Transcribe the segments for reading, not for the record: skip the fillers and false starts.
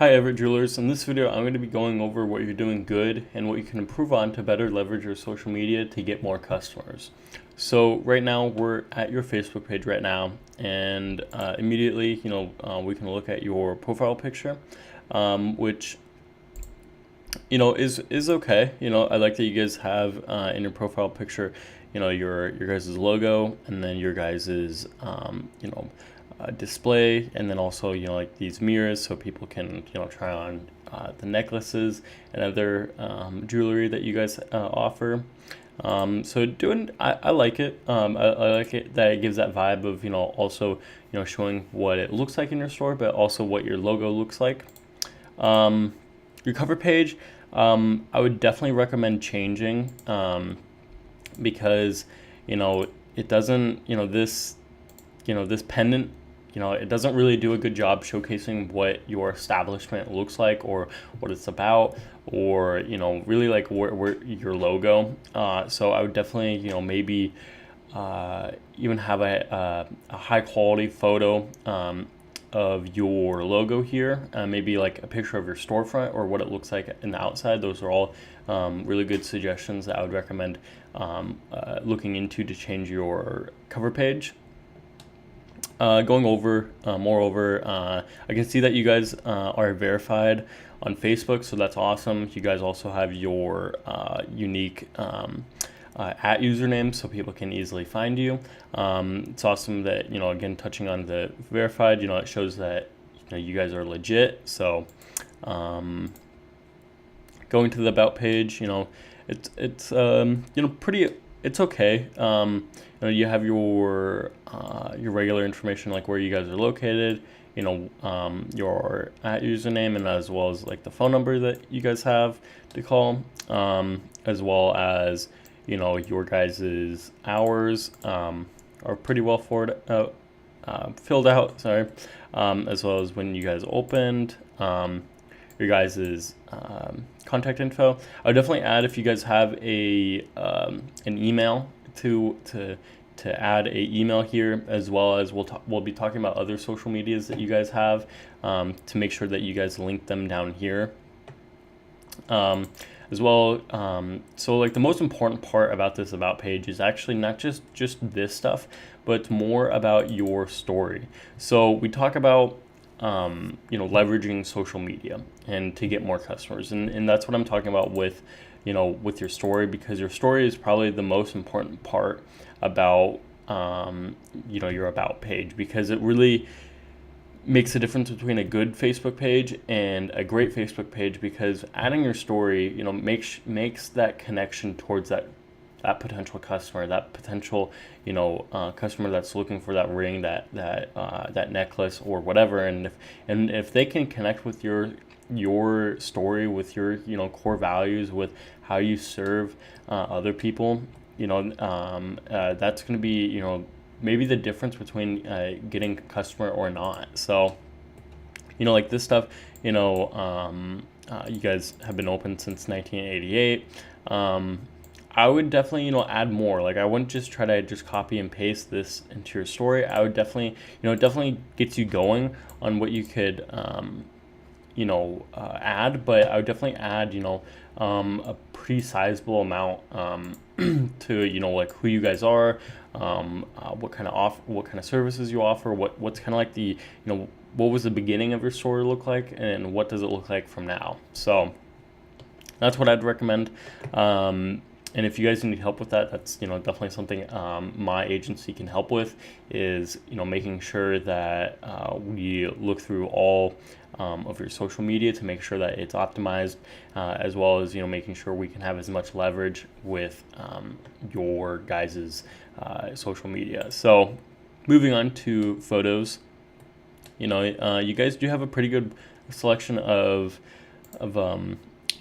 Hi Everett Jewelers. In this video, I'm going to be going over what you're doing good and what you can improve on to better leverage your social media to get more customers. So right now we're at your Facebook page right now, and immediately, we can look at your profile picture, which is okay. I like that you guys have in your profile picture, your guys' logo, and then your guys' display, and then also like these mirrors so people can try on the necklaces and other jewelry that you guys offer. I like it. I like it that it gives that vibe of also showing what it looks like in your store, but also what your logo looks like. Your cover page, I would definitely recommend changing, because it doesn't, this pendant, it doesn't really do a good job showcasing what your establishment looks like or what it's about, or really like where your logo. So I would definitely maybe even have a high quality photo of your logo here, maybe like a picture of your storefront or what it looks like in the outside. Those are all really good suggestions that I would recommend looking into to change your cover page. Going over, moreover, I can see that you guys are verified on Facebook, so that's awesome. You guys also have your unique at username, so people can easily find you. It's awesome that again, touching on the verified, it shows that you guys are legit. So going to the about page, it's pretty. It's okay. You have your regular information, like where you guys are located, your at username, and as well as like the phone number that you guys have to call, as well as your guys' hours are pretty well filled out. Sorry, as well as when you guys opened, your guys' contact info. I would definitely add, if you guys have an email, to add a email here, as well as we'll be talking about other social medias that you guys have, to make sure that you guys link them down here. As well, so like the most important part about this about page is actually not just this stuff, but more about your story. So we talk about leveraging social media and to get more customers, and that's what I'm talking about with your story, because your story is probably the most important part about your about page, because it really makes a difference between a good Facebook page and a great Facebook page, because adding your story makes that connection towards that potential customer, that potential customer that's looking for that ring, that necklace or whatever. And if they can connect with your story, with your core values, with how you serve other people, that's going to be maybe the difference between getting a customer or not. So like this stuff, you guys have been open since 1988. I would definitely add more. Like, I wouldn't just try to just copy and paste this into your story. I would definitely it definitely gets you going on what you could add, but I would definitely add a pretty sizable amount to like who you guys are, what kind of services you offer, what's kind of like the what was the beginning of your story look like, and what does it look like from now. So that's what I'd recommend. And if you guys need help with that, that's definitely something my agency can help with, is making sure that we look through all of your social media to make sure that it's optimized, as well as making sure we can have as much leverage with your guys' social media. So moving on to photos, you guys do have a pretty good selection of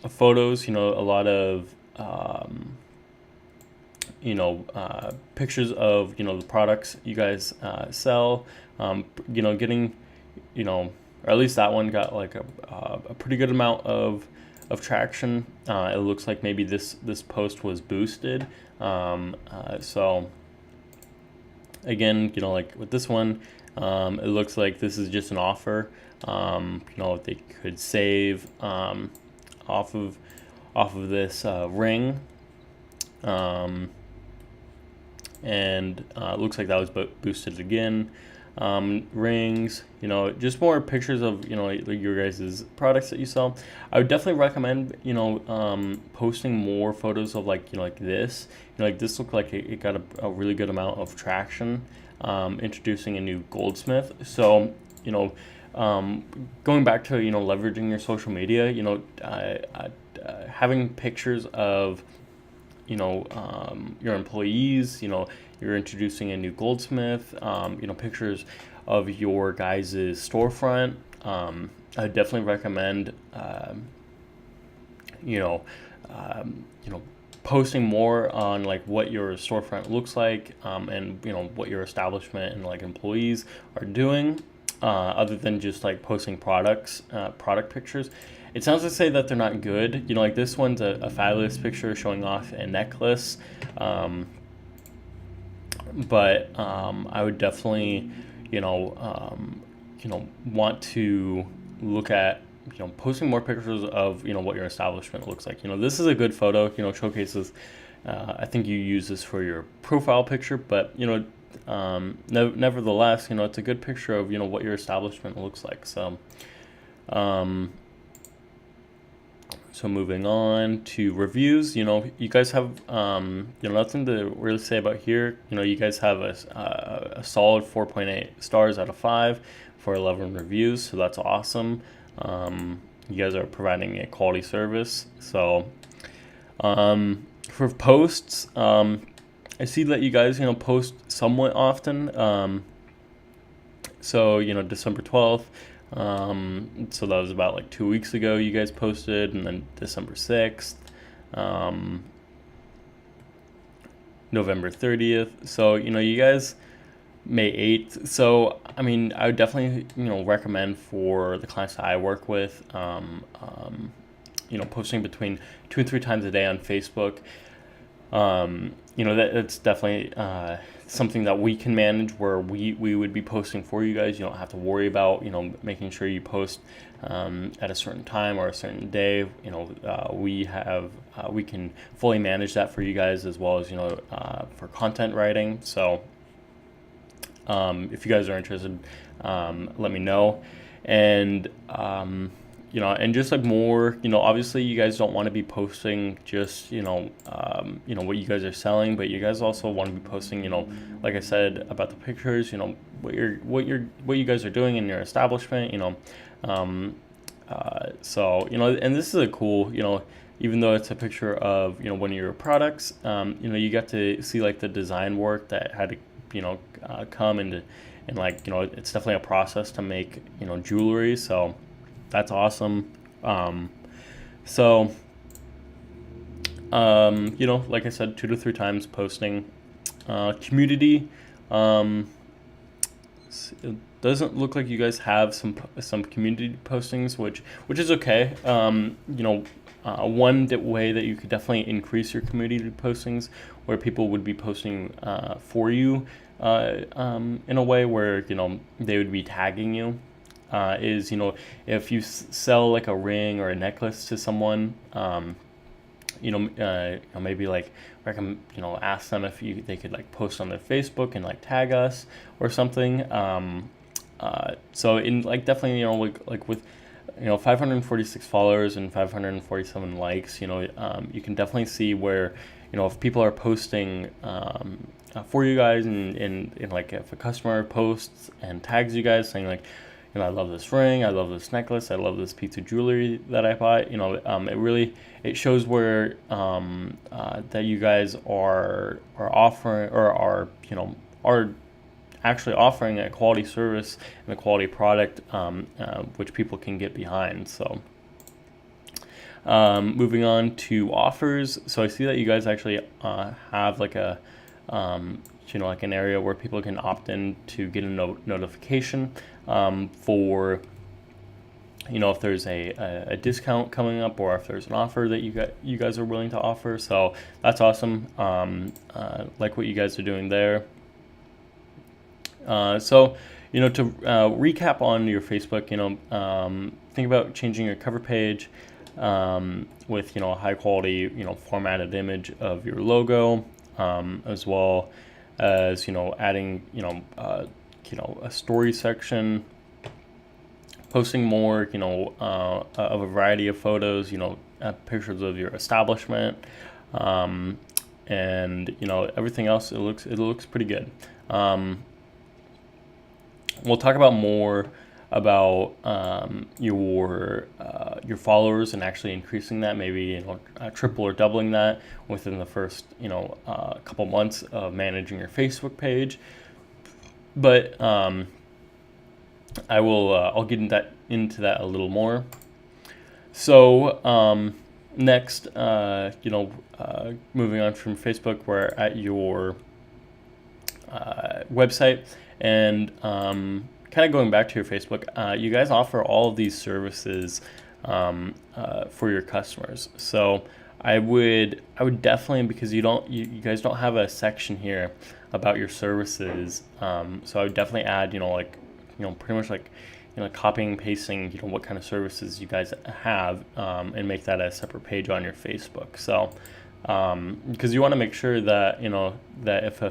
photos. A lot of pictures of the products you guys sell. Getting or at least that one got like a pretty good amount of traction. It looks like maybe this post was boosted. So again, like with this one, It looks like this is just an offer. They could save off of this ring, and it looks like that was boosted again. Rings, just more pictures of your guys' products that you sell. I would definitely recommend posting more photos of like this. Like this looked like it got a really good amount of traction. Introducing a new goldsmith. So going back to leveraging your social media, having pictures of your employees, you're introducing a new goldsmith, pictures of your guys' storefront. I definitely recommend, posting more on like what your storefront looks like, and what your establishment and like employees are doing, other than just like posting product pictures. It sounds to say that they're not good. Like this one's a fabulous picture showing off a necklace. But I would definitely, want to look at, posting more pictures of, what your establishment looks like. This is a good photo, showcases, I think you use this for your profile picture, but, nevertheless, it's a good picture of, what your establishment looks like. So moving on to reviews, you guys have, nothing to really say about here. You guys have a solid 4.8 stars out of 5 for 11 reviews. So that's awesome. You guys are providing a quality service. So, for posts, I see that you guys, post somewhat often. So, December 12th. So that was about like 2 weeks ago you guys posted, and then December 6th, November 30th. So, you guys, May 8th. So, I mean, I would definitely, recommend for the clients that I work with, posting between 2 and 3 times a day on Facebook. That's definitely something that we can manage, where we would be posting for you guys. You don't have to worry about, making sure you post at a certain time or a certain day. We can fully manage that for you guys, as well as, for content writing. So if you guys are interested, let me know. And and just like more, obviously you guys don't want to be posting just, what you guys are selling, but you guys also want to be posting, like I said about the pictures, what you guys are doing in your establishment, so, and this is a cool, even though it's a picture of, one of your products, you get to see like the design work that had to, come into, and like, it's definitely a process to make, jewelry. So that's awesome. Like I said, 2 to 3 times posting. Community, it doesn't look like you guys have some community postings, which is okay. One way that you could definitely increase your community postings, where people would be posting for you, in a way where they would be tagging you. Is if you sell like a ring or a necklace to someone, maybe like ask them if they could like post on their Facebook and like tag us or something. So in like definitely like with 546 followers and 547 likes, you can definitely see where if people are posting for you guys, and like if a customer posts and tags you guys saying like, I love this ring, I love this necklace, I love this piece of jewelry that I bought. It shows where that you guys are offering, or are actually offering a quality service and a quality product, which people can get behind. So moving on to offers. So I see that you guys actually have like a like an area where people can opt in to get a notification for if there's a discount coming up, or if there's an offer that you guys are willing to offer. So that's awesome. Like what you guys are doing there. So To recap on your Facebook, think about changing your cover page with, a high quality, formatted image of your logo, as well as, adding, a story section, posting more, of a variety of photos, pictures of your establishment, and everything else. It looks pretty good. We'll talk about more about your followers and actually increasing that, maybe triple or doubling that within the first couple months of managing your Facebook page. But I'll get into that a little more. So next, moving on from Facebook, we're at your website, and kind of going back to your Facebook, you guys offer all of these services for your customers. So I would definitely, because you guys don't have a section here about your services, so I would definitely add pretty much copying and pasting what kind of services you guys have, and make that a separate page on your Facebook. So because you want to make sure that that if a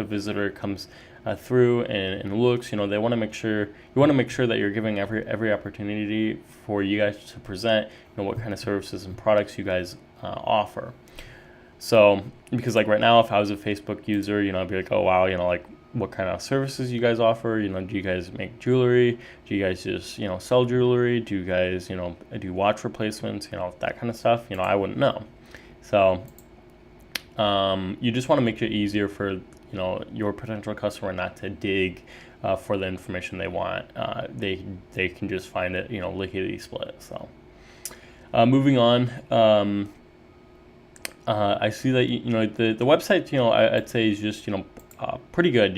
visitor comes through and looks, they want to make sure that you're giving every opportunity for you guys to present what kind of services and products you guys offer. So because right now, if I was a Facebook user, I'd be like, oh wow, what kind of services you guys offer? Do you guys make jewelry? Do you guys just sell jewelry? Do you guys do watch replacements? That kind of stuff. I wouldn't know. So you just want to make it easier for your potential customer not to dig for the information they want. They can just find it lickety split. So moving on, I see that the website I'd say is just pretty good.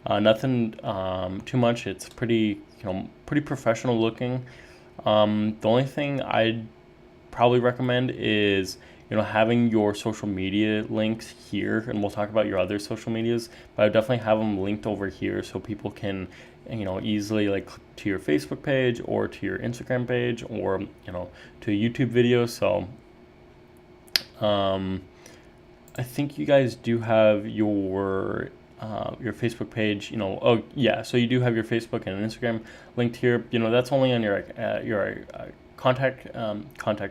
Nothing too much. It's pretty pretty professional looking. The only thing I'd probably recommend is having your social media links here, and we'll talk about your other social medias, but I would definitely have them linked over here so people can easily click to your Facebook page or to your Instagram page or to a YouTube video. So I think you guys do have your Facebook page, oh yeah, so you do have your Facebook and Instagram linked here. That's only on your contact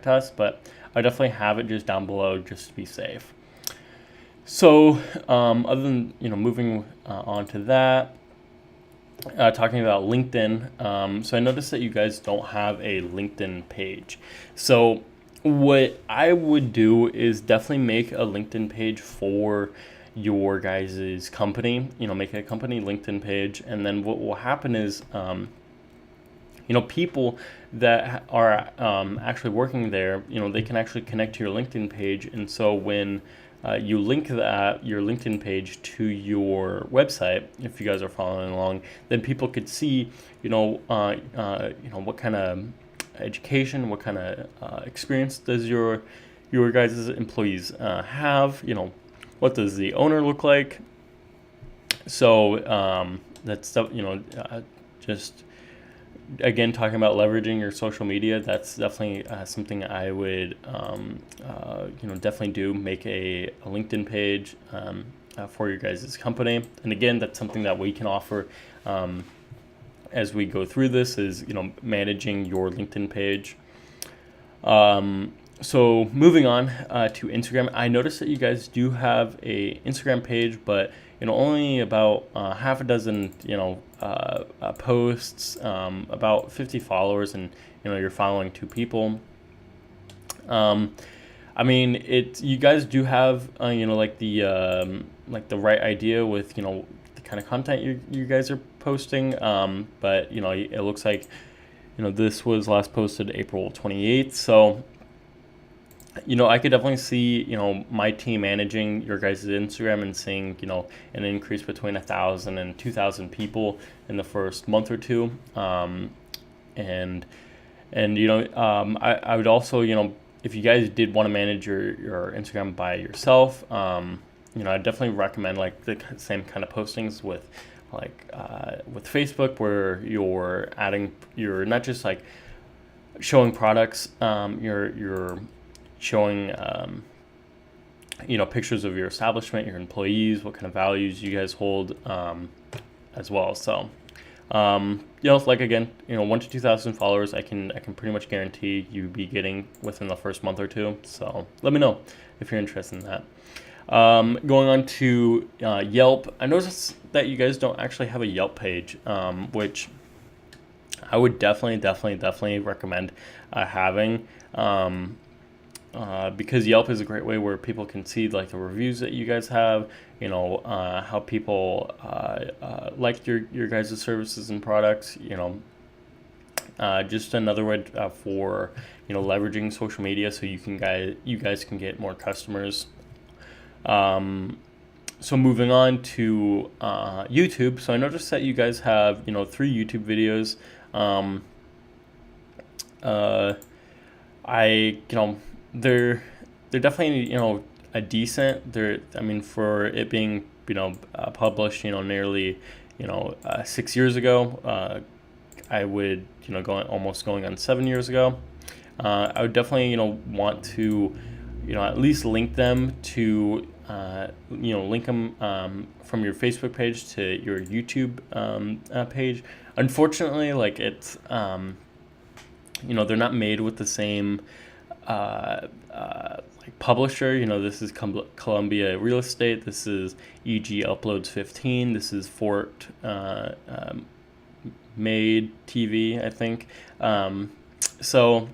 us, but I definitely have it just down below just to be safe. So other than moving on to that, talking about LinkedIn, so I noticed that you guys don't have a LinkedIn page. So what I would do is definitely make a LinkedIn page for your guys' company, make a company LinkedIn page, and then what will happen is people that are actually working there, they can actually connect to your LinkedIn page. And so when you link your LinkedIn page to your website, if you guys are following along, then people could see, what kind of education, what kind of experience does your guys' employees have, what does the owner look like. So that's just again, talking about leveraging your social media, that's definitely something I would, definitely do. Make a LinkedIn page for your guys' company. And again, that's something that we can offer as we go through this is, managing your LinkedIn page. So moving on to Instagram, I noticed that you guys do have a Instagram page, but only about half a dozen posts, about 50 followers, and you're following 2 people. I mean, you guys do have the right idea with the kind of content you guys are posting, but it looks like this was last posted April 28th, so I could definitely see, my team managing your guys' Instagram and seeing, an increase between 1,000 and 2,000 people in the first month or two. I would also, if you guys did want to manage your Instagram by yourself, I'd definitely recommend the same kind of postings with with Facebook, where you're not just like showing products, you're showing pictures of your establishment, your employees, what kind of values you guys hold, as well. So again, 1 to 2,000 followers, I can pretty much guarantee you be getting within the first month or two. So let me know if you're interested in that. Going on to Yelp, I noticed that you guys don't actually have a Yelp page, which I would definitely recommend having, because Yelp is a great way where people can see like the reviews that you guys have, how people like your guys' services and products, just another way for leveraging social media so you guys can get more customers. So moving on to YouTube. So I noticed that you guys have 3 YouTube videos. They're definitely a decent. For it being published nearly 6 years ago. I would going on 7 years ago. I would definitely want to at least link them to link them from your Facebook page to your YouTube page. Unfortunately, like it's they're not made with the same like publisher. This is Columbia Real Estate. This is EG Uploads 15. This is Fort Made TV, I think. So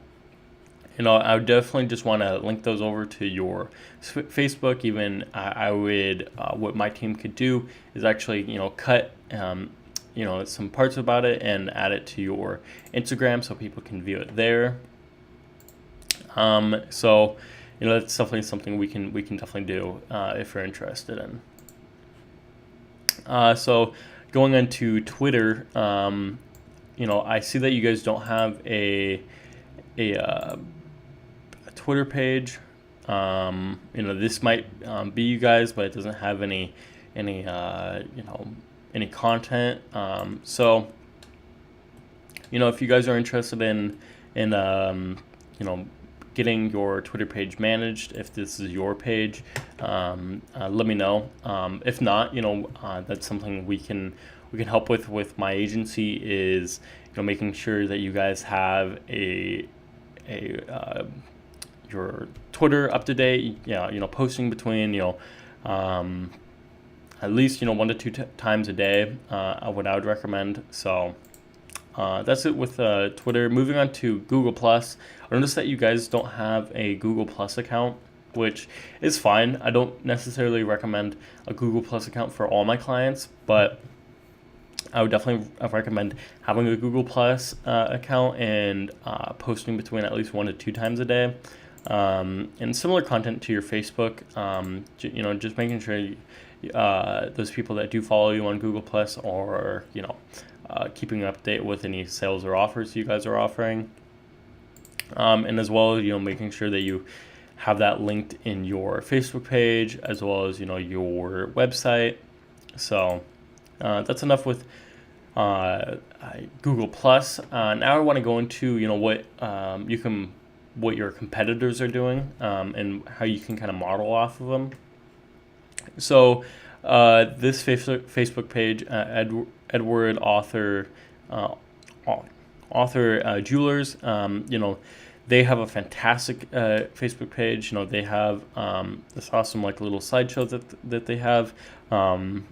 I would definitely just want to link those over to your Facebook. Even I would, what my team could do is actually, cut, some parts about it and add it to your Instagram so people can view it there. So, that's definitely something we can definitely do if you're interested in. So going on to Twitter, I see that you guys don't have a Twitter page. This might be you guys, but it doesn't have any content. So if you guys are interested in getting your Twitter page managed, if this is your page, let me know. If not, that's something we can help with my agency, is making sure that you guys have your Twitter up to date, posting between at least 1 to 2 times a day, what I would recommend. So that's it with Twitter. Moving on to Google Plus, I noticed that you guys don't have a Google Plus account, which is fine. I don't necessarily recommend a Google Plus account for all my clients, but I would definitely recommend having a Google Plus account and posting between at least 1 to 2 times a day. And similar content to your Facebook, just making sure those people that do follow you on Google Plus are, keeping up to date with any sales or offers you guys are offering. And as well, making sure that you have that linked in your Facebook page as well as, your website. So that's enough with Google Plus. Now I want to go into, what your competitors are doing, and how you can kind of model off of them. So this Facebook page, Edward Author Jewelers, they have a fantastic Facebook page. They have this awesome like little slideshow that they have. When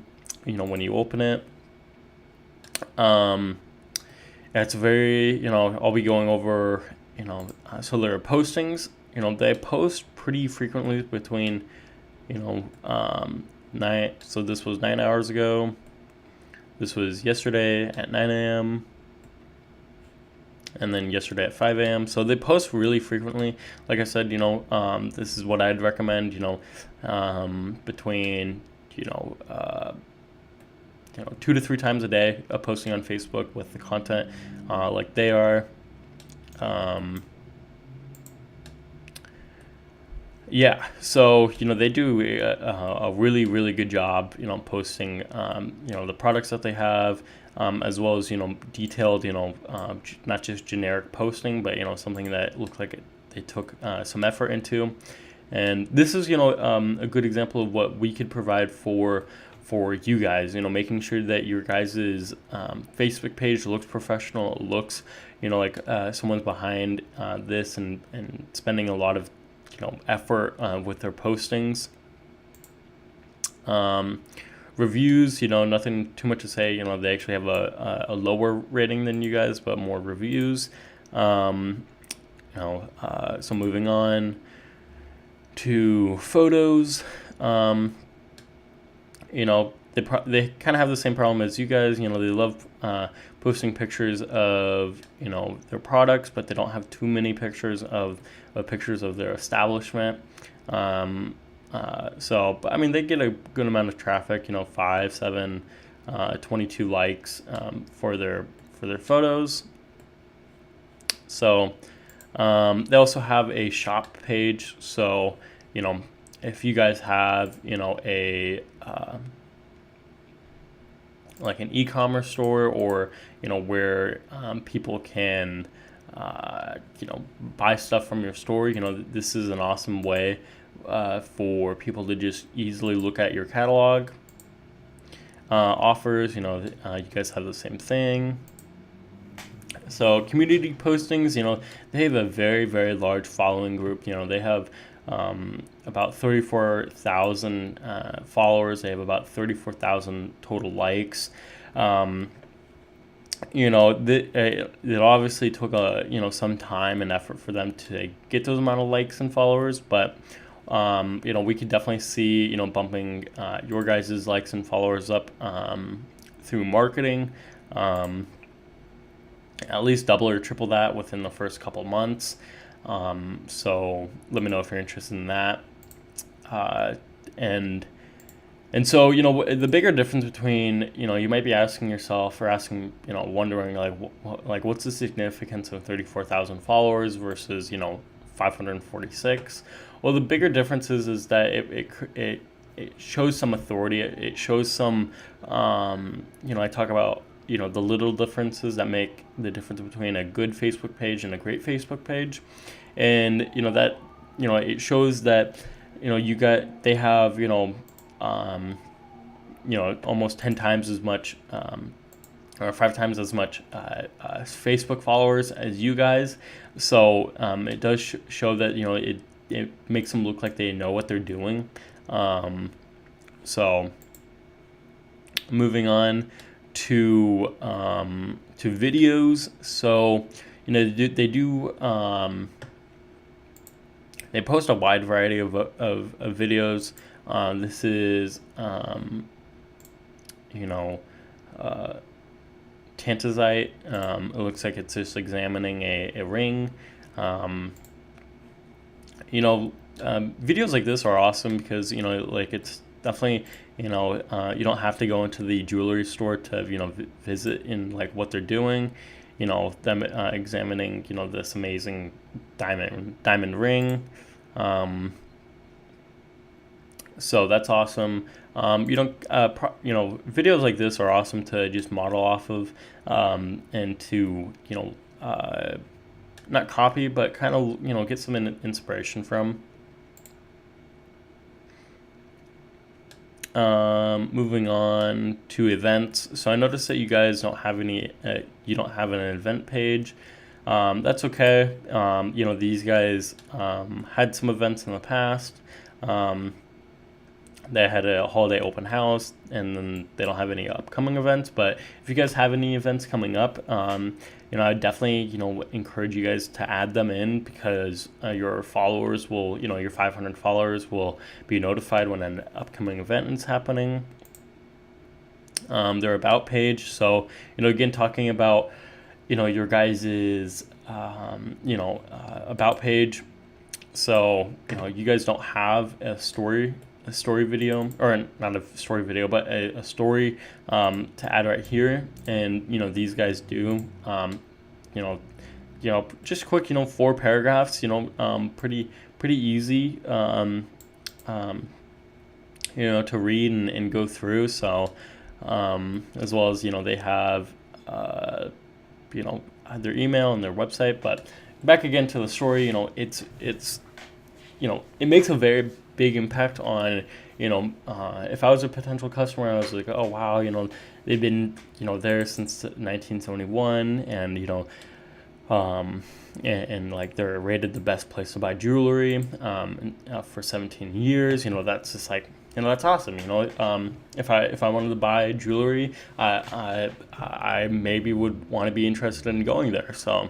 you open it, it's very I'll be going over so their postings. They post pretty frequently between 9. So this was 9 hours ago. This was yesterday at 9 a.m. and then yesterday at 5 a.m. So they post really frequently. Like I said, this is what I'd recommend. Between 2 to 3 times a day of posting on Facebook with the content like they are. Yeah, so they do a really really good job, posting the products that they have, as well as detailed, not just generic posting, but something that looked like they took some effort into. And this is a good example of what we could provide for you guys. Making sure that your guys's Facebook page looks professional, looks like someone's behind this and spending a lot of effort with their postings. Reviews, nothing too much to say. They actually have a lower rating than you guys, but more reviews. So moving on to photos. They kind of have the same problem as you guys. They love posting pictures of their products, but they don't have too many pictures of pictures of their establishment. But I mean, they get a good amount of traffic. 5, 7, 22 likes for their photos. So they also have a shop page. So if you guys have a like an e-commerce store, or where people can buy stuff from your store, this is an awesome way for people to just easily look at your catalog. Offers, you guys have the same thing. So community postings, they have a very very large following group. They have about 34,000 followers. They have about 34,000 total likes. It obviously took some time and effort for them to get those amount of likes and followers, but we could definitely see bumping your guys' likes and followers up through marketing. At least double or triple that within the first couple months. So let me know if you're interested in that. And so the bigger difference between you might be asking yourself, or wondering like what's the significance of 34,000 followers versus 546. Well, the bigger difference is that it shows some authority. It shows some I talk about the little differences that make the difference between a good Facebook page and a great Facebook page. And that it shows that they have almost 10 times as much or 5 times as much Facebook followers as you guys. So it does show that it makes them look like they know what they're doing. So moving on to videos. So they post a wide variety of videos. This is Tantazite. It looks like it's just examining a ring. Videos like this are awesome because it's definitely you don't have to go into the jewelry store to visit in what they're doing. Them examining this amazing diamond ring. So that's awesome. Videos like this are awesome to just model off of, and to not copy, but kind of get some inspiration from. Moving on to events. So I noticed that you guys don't have any. You don't have an event page. That's okay. These guys had some events in the past. They had a holiday open house, and then they don't have any upcoming events. But if you guys have any events coming up, I definitely encourage you guys to add them in, because your followers will, your 500 followers will be notified when an upcoming event is happening. Their about page. So again, talking about your guys's about page. So you guys don't have a story video, or not a story video, but a story to add right here, and these guys do. Just quick 4 paragraphs, pretty easy, to read and go through. So, as well as, they have, their email and their website. But back again to the story, it's it makes a very big impact on, if I was a potential customer, I was like, oh wow, they've been, there since 1971, and, and like they're rated the best place to buy jewelry, for 17 years. That's just like, that's awesome. If I wanted to buy jewelry, I maybe would want to be interested in going there. So,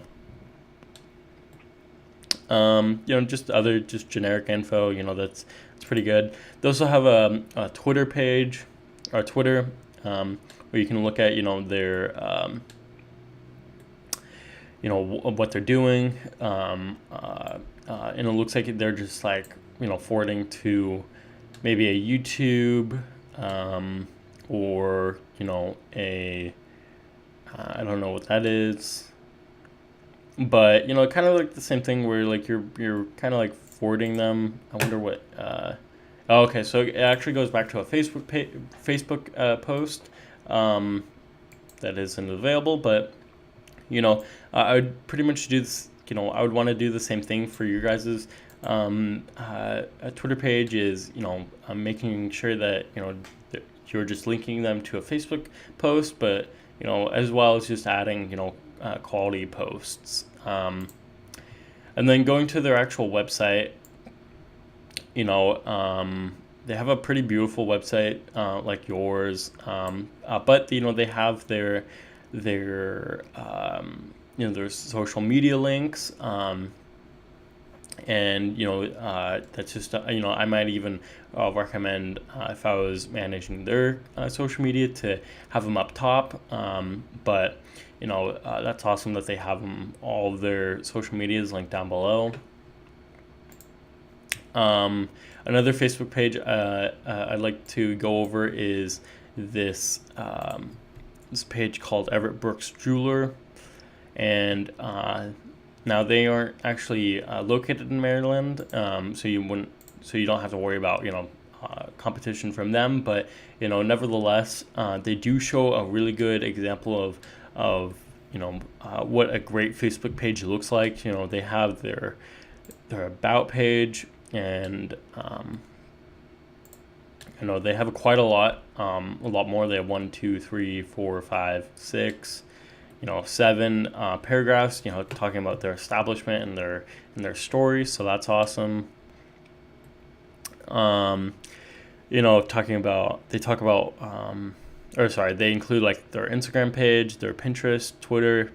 just generic info, that's pretty good. They also have a Twitter page, or Twitter, where you can look at, their, what they're doing, and it looks like they're just like, forwarding to maybe a YouTube, or, a, I don't know what that is. But, kind of like the same thing where like you're kind of like forwarding them. I wonder what. Okay, so it actually goes back to a Facebook post, that isn't available. But, I would pretty much do this. I would want to do the same thing for your guys's, a Twitter page. Is, making sure that, that you're just linking them to a Facebook post, but, as well as just adding, quality posts. And then going to their actual website, they have a pretty beautiful website, like yours, but, they have their their social media links, and, that's just, I might even, recommend, if I was managing their, social media, to have them up top, but, that's awesome that they have them, all of their social medias linked down below. Another Facebook page, I'd like to go over is this, this page called Everett Brooks Jeweler, and, now they aren't actually, located in Maryland, so you don't have to worry about, competition from them. But, nevertheless, they do show a really good example of what a great Facebook page looks like. They have their about page, and, they have quite a lot more. They have 1, 2, 3, 4, 5, 6, 7 paragraphs, talking about their establishment and their story. So that's awesome. They include like their Instagram page, their Pinterest, Twitter,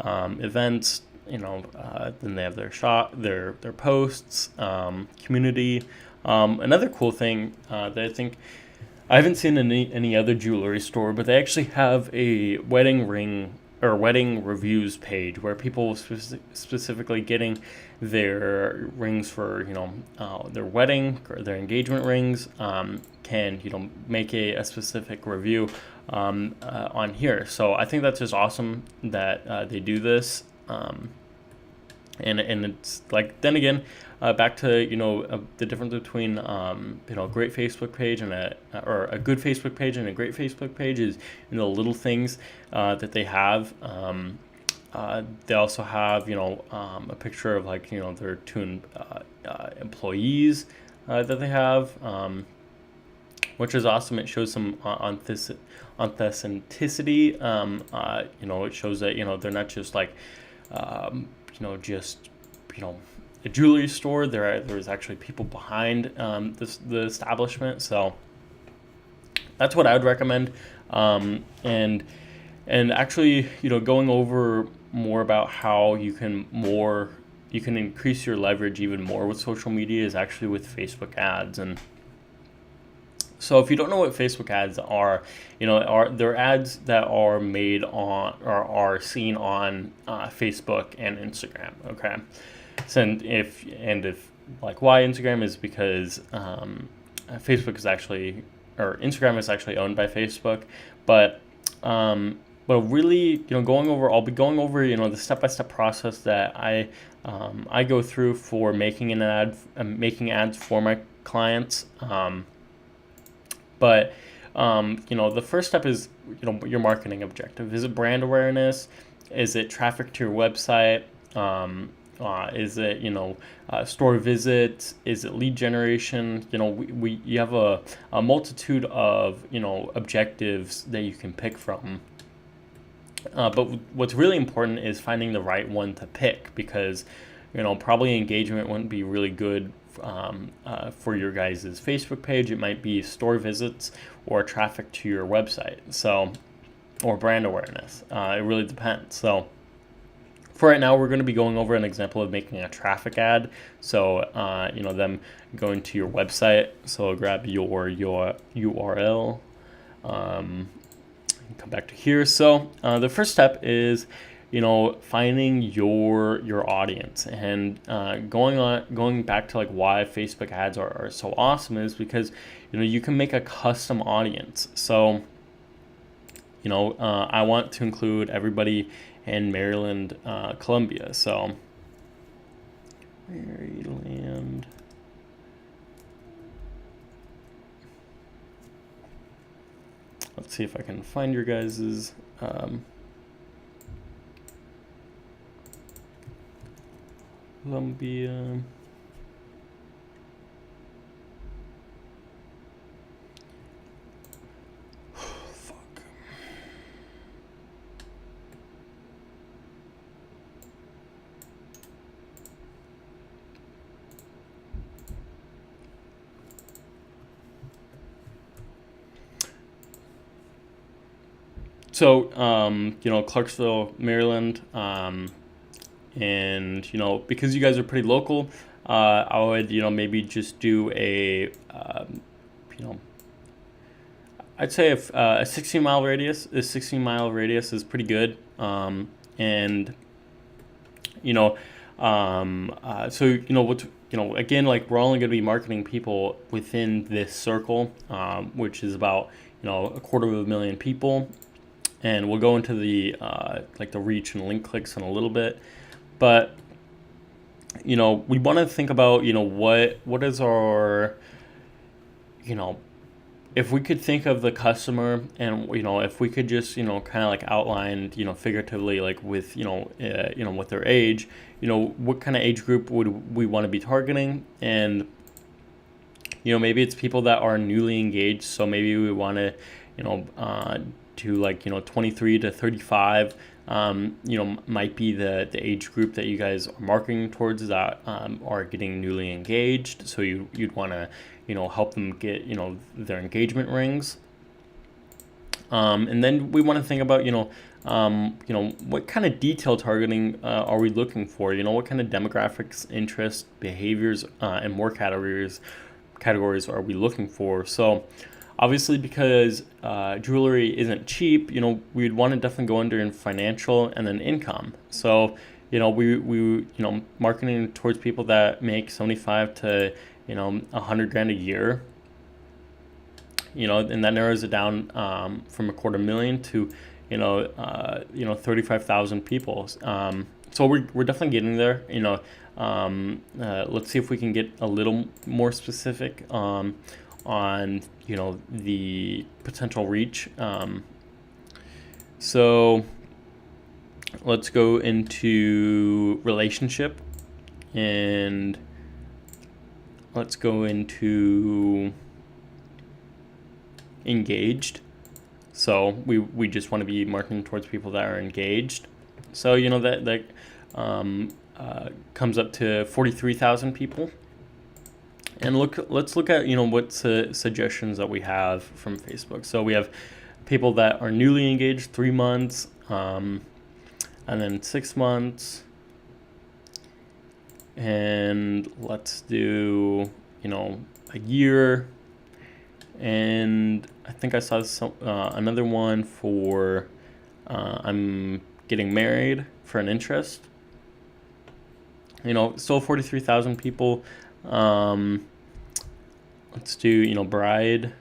events. Then they have their posts, community. Another cool thing, that I think I haven't seen any other jewelry store, but they actually have a wedding ring or wedding reviews page where people specifically getting their rings for, their wedding or their engagement rings, can, make a specific review, on here. So I think that's just awesome that, they do this. And it's like, then again, back to, the difference between, a great Facebook page and a good Facebook page and a great Facebook page is, little things, that they have. They also have, a picture of like, their two employees, that they have, which is awesome. It shows some authenticity. It shows that, they're not just like, a jewelry store. There's actually people behind, the establishment. So that's what I would recommend. And actually, going over more about how you can increase your leverage even more with social media is actually with Facebook ads. And so if you don't know what Facebook ads are, they're ads that are made on or are seen on, Facebook and Instagram. Okay. So if like why Instagram is because, Facebook is actually, or Instagram is actually owned by Facebook, but, but really, I'll be going over, the step-by-step process that I go through for making an ad, making ads for my clients. But the first step is, your marketing objective. Is it brand awareness? Is it traffic to your website? Is it, store visits? Is it lead generation? You have a multitude of, objectives that you can pick from. But what's really important is finding the right one to pick, because probably engagement wouldn't be really good for your guys' Facebook page. It might be store visits or traffic to your website, so, or brand awareness. It really depends. So for right now, we're going to be going over an example of making a traffic ad. So them going to your website. So grab your URL. Come back to here. So the first step is, finding your audience, and going back to like why Facebook ads are so awesome is because you can make a custom audience. So I want to include everybody in Maryland, Columbia. So Maryland. Let's see if I can find your guys's. Columbia. Fuck. So, Clarksville, Maryland, and because you guys are pretty local, I would maybe just do I'd say if a 16-mile radius. A 16-mile radius is pretty good, and so what. Again, like, we're only going to be marketing people within this circle, which is about 250,000 people. And we'll go into the the reach and link clicks in a little bit, but we want to think about what is our if we could think of the customer, and if we could just kind of like outline figuratively, like with with their age, what kind of age group would we want to be targeting. And maybe it's people that are newly engaged, so maybe we want to to 23 to 35, might be the age group that you guys are marketing towards, that are getting newly engaged. So you'd want to help them get their engagement rings. And then we want to think about what kind of detail targeting are we looking for. What kind of demographics, interests, behaviors, and more categories are we looking for. So obviously, because jewelry isn't cheap, we'd want to definitely go under in financial and then income. So, we marketing towards people that make 75 to 100 grand a year. And that narrows it down from 250,000 to 35,000 people. So we're definitely getting there. Let's see if we can get a little more specific on the potential reach. So let's go into relationship, and let's go into engaged. So we just want to be marketing towards people that are engaged. So that comes up to 43,000 people. And let's look at what suggestions that we have from Facebook. So we have people that are newly engaged, 3 months, and then 6 months, and let's do a year. And I think I saw another one for I'm getting married for an interest. Still 43,000 people. Let's do bride.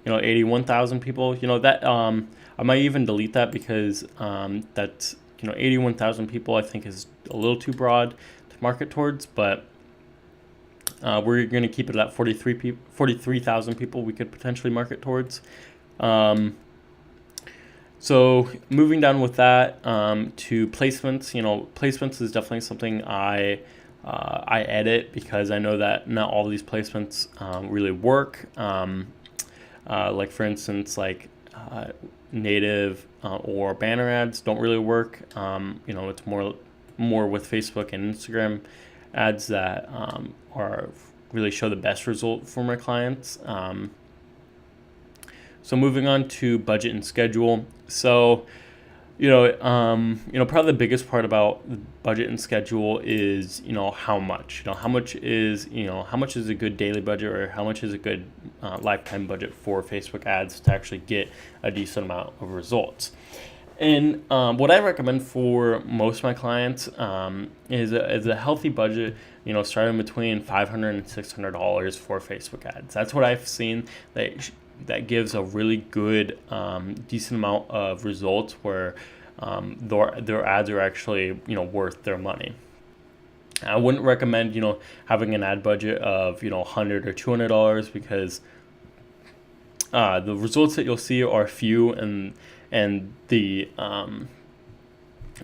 81,000 people, that I might even delete that because that's 81,000 people I think is a little too broad to market towards, but we're going to keep it at 43,000 people we could potentially market towards. So moving down with that to placements, placements is definitely something I edit because I know that not all these placements really work. Like for instance, like native or banner ads don't really work. It's more with Facebook and Instagram ads that are really show the best result for my clients. So moving on to budget and schedule. So, probably the biggest part about budget and schedule is, how much. How much is a good daily budget, or how much is a good lifetime budget for Facebook ads to actually get a decent amount of results. And what I recommend for most of my clients is a healthy budget, starting between $500 and $600 for Facebook ads. That's what I've seen that gives a really good, decent amount of results where their ads are actually, worth their money. I wouldn't recommend, having an ad budget of, $100 or $200 because the results that you'll see are few, and the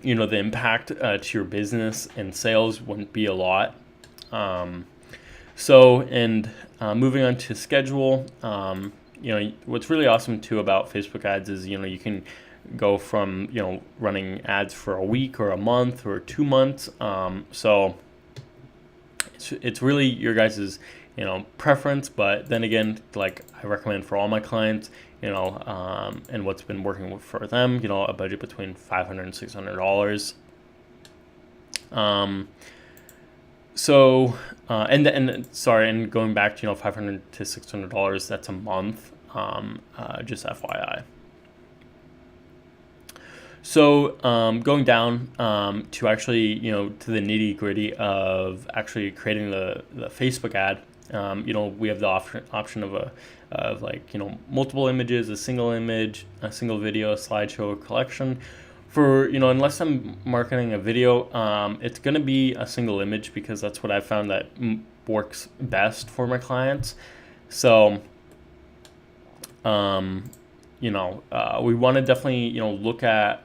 the impact to your business and sales wouldn't be a lot. Moving on to schedule, what's really awesome too about Facebook ads is you can go from running ads for a week or a month or 2 months. So it's really your guys's preference, but then again, like I recommend for all my clients, and what's been working for them, a budget between $500 and $600. And going back to $500 to $600, that's a month. Just FYI. So going down to actually to the nitty gritty of actually creating the Facebook ad. We have the option of multiple images, a single image, a single video, a slideshow, a collection. For unless I'm marketing a video, it's going to be a single image because that's what I found that works best for my clients. So we want to definitely look at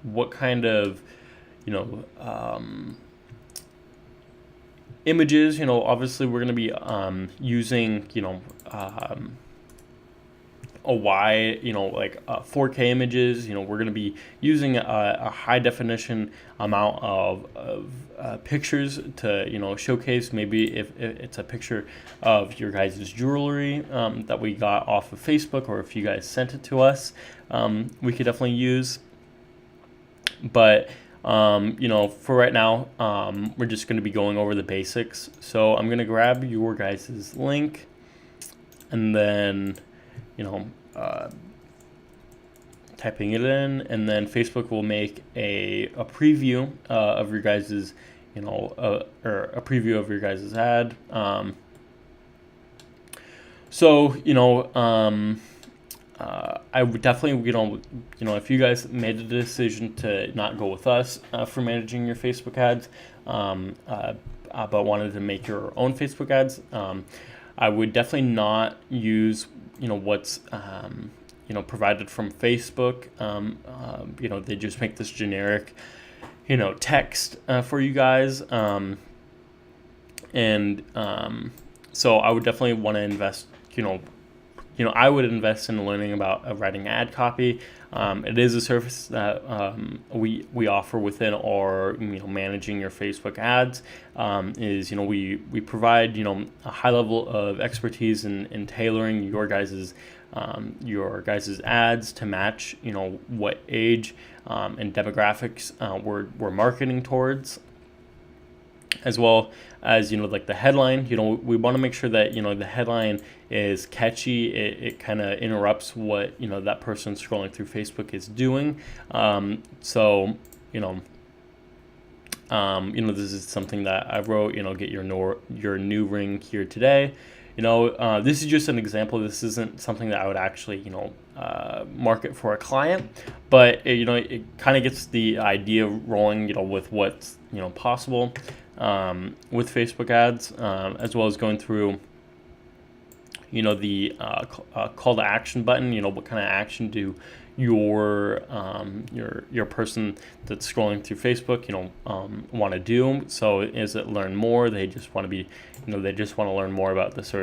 what kind of images. Obviously we're going to be using a wide 4K images. We're going to be using a high definition amount of pictures to showcase. Maybe if it's a picture of your guys' jewelry that we got off of Facebook, or if you guys sent it to us, we could definitely use. But for right now, we're just going to be going over the basics. So I'm going to grab your guys' link, and then typing it in, and then Facebook will make a preview of your guys' or a preview of your guys' ad. I would definitely, if you guys made the decision to not go with us for managing your Facebook ads, but wanted to make your own Facebook ads, I would definitely not use, what's, provided from Facebook. They just make this generic, text for you guys. So I would definitely want to invest, I would invest in learning about writing ad copy. It is a service that we offer within our managing your Facebook ads. We provide a high level of expertise in tailoring your guys's ads to match what age and demographics we're marketing towards, as well as like the headline. We want to make sure that the headline is catchy. It kind of interrupts what that person scrolling through Facebook is doing. This is something that I wrote. Get your new ring here today. This is just an example. This isn't something that I would actually, market for a client, but it kind of gets the idea rolling, with what's possible with Facebook ads, as well as going through the call to action button. What kind of action do your person that's scrolling through Facebook want to do? So is it learn more? They just want to be they just want to learn more about the service